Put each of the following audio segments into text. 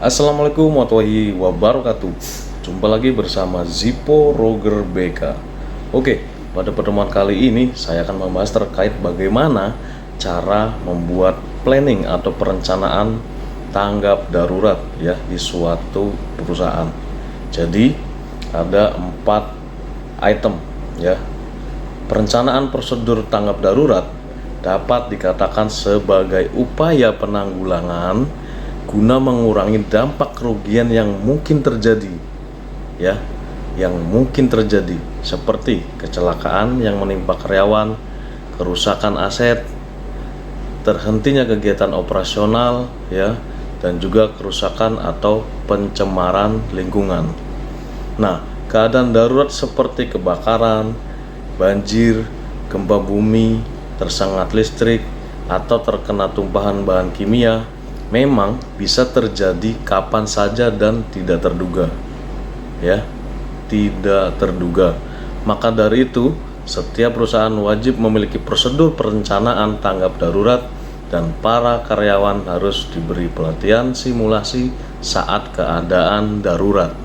Assalamualaikum warahmatullahi wabarakatuh. Jumpa lagi bersama Zippo Roger BK. Oke, pada pertemuan kali ini saya akan membahas terkait bagaimana cara membuat planning atau perencanaan tanggap darurat ya di suatu perusahaan. Jadi ada 4 item ya. Perencanaan prosedur tanggap darurat dapat dikatakan sebagai upaya penanggulangan guna mengurangi dampak kerugian yang mungkin terjadi ya, seperti kecelakaan yang menimpa karyawan, kerusakan aset, terhentinya kegiatan operasional ya, dan juga kerusakan atau pencemaran lingkungan. Nah, keadaan darurat seperti kebakaran, banjir, gempa bumi, tersengat listrik, atau terkena tumpahan bahan kimia memang bisa terjadi kapan saja dan tidak terduga ya, Maka dari itu setiap perusahaan wajib memiliki prosedur perencanaan tanggap darurat dan para karyawan harus diberi pelatihan simulasi saat keadaan darurat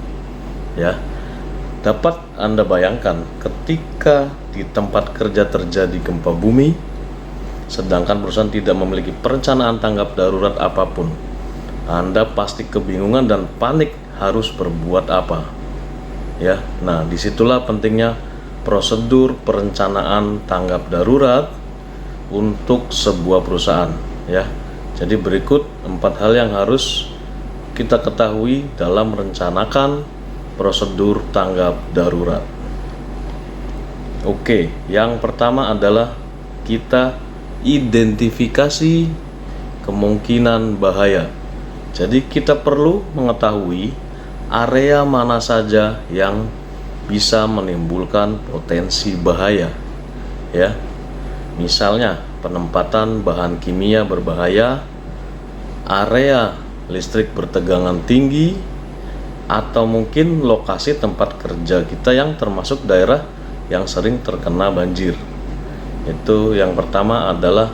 ya. Dapat Anda bayangkan ketika di tempat kerja terjadi gempa bumi sedangkan perusahaan tidak memiliki perencanaan tanggap darurat apapun, Anda pasti kebingungan dan panik harus berbuat apa ya. Nah, disitulah pentingnya prosedur perencanaan tanggap darurat untuk sebuah perusahaan ya. Jadi berikut 4 hal yang harus kita ketahui dalam merencanakan prosedur tanggap darurat. Oke, yang pertama adalah kita identifikasi kemungkinan bahaya. Jadi kita perlu mengetahui area mana saja yang bisa menimbulkan potensi bahaya ya. Misalnya penempatan bahan kimia berbahaya, area listrik bertegangan tinggi, atau mungkin lokasi tempat kerja kita yang termasuk daerah yang sering terkena banjir. Itu yang pertama adalah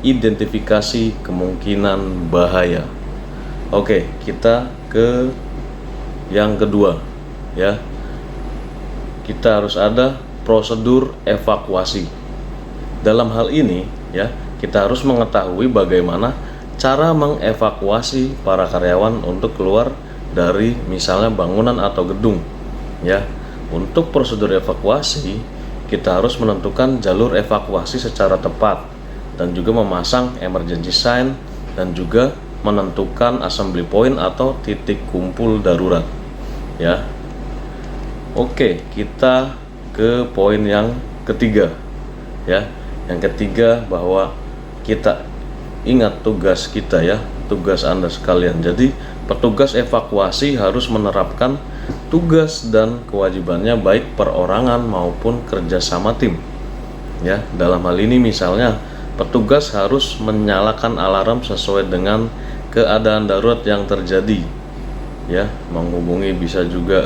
identifikasi kemungkinan bahaya. Oke, kita ke yang kedua ya. Kita harus ada prosedur evakuasi. Dalam hal ini ya, kita harus mengetahui bagaimana cara mengevakuasi para karyawan untuk keluar dari misalnya bangunan atau gedung ya. Untuk prosedur evakuasi kita harus menentukan jalur evakuasi secara tepat dan juga memasang emergency sign dan juga menentukan assembly point atau titik kumpul darurat ya. Oke, kita ke poin yang ketiga ya. Yang ketiga bahwa kita ingat tugas kita ya, tugas Anda sekalian. Jadi petugas evakuasi harus menerapkan tugas dan kewajibannya baik perorangan maupun kerjasama tim ya. Dalam hal ini misalnya petugas harus menyalakan alarm sesuai dengan keadaan darurat yang terjadi ya, menghubungi bisa juga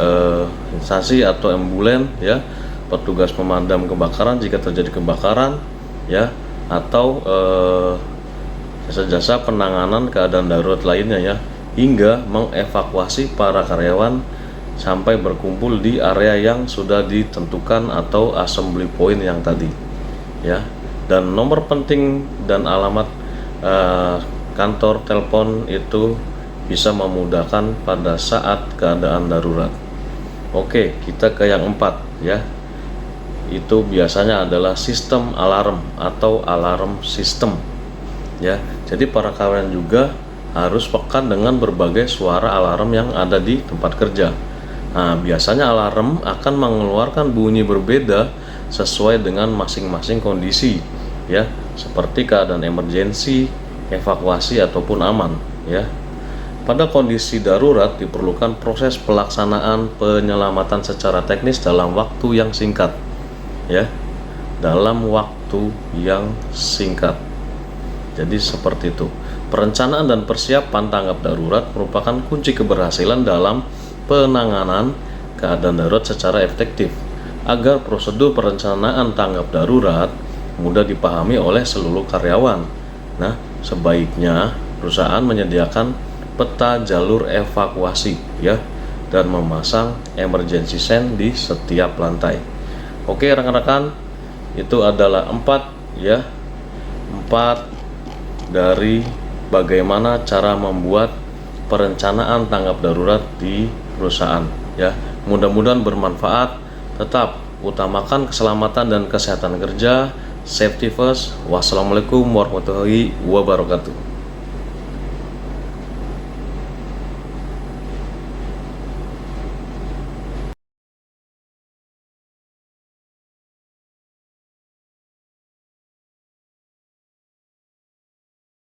instansi atau ambulan ya, petugas pemadam kebakaran jika terjadi kebakaran ya, atau jasa-jasa penanganan keadaan darurat lainnya ya, hingga mengevakuasi para karyawan sampai berkumpul di area yang sudah ditentukan atau assembly point yang tadi ya. Dan nomor penting dan alamat kantor telepon itu bisa memudahkan pada saat keadaan darurat. Oke, kita ke yang 4 ya. Itu biasanya adalah sistem alarm atau alarm sistem ya. Jadi para karyawan juga harus peka dengan berbagai suara alarm yang ada di tempat kerja. Nah, biasanya alarm akan mengeluarkan bunyi berbeda sesuai dengan masing-masing kondisi ya, seperti keadaan emergensi, evakuasi ataupun aman ya. Pada kondisi darurat diperlukan proses pelaksanaan penyelamatan secara teknis dalam waktu yang singkat ya. Jadi seperti itu. Perencanaan dan persiapan tanggap darurat merupakan kunci keberhasilan dalam penanganan keadaan darurat secara efektif agar prosedur perencanaan tanggap darurat mudah dipahami oleh seluruh karyawan. Nah, sebaiknya perusahaan menyediakan peta jalur evakuasi ya, dan memasang emergency sign di setiap lantai. Oke rekan-rekan, itu adalah 4 dari bagaimana cara membuat perencanaan tanggap darurat di perusahaan ya. Mudah-mudahan bermanfaat. Tetap utamakan keselamatan dan kesehatan kerja. Safety first. Wassalamualaikum warahmatullahi wabarakatuh.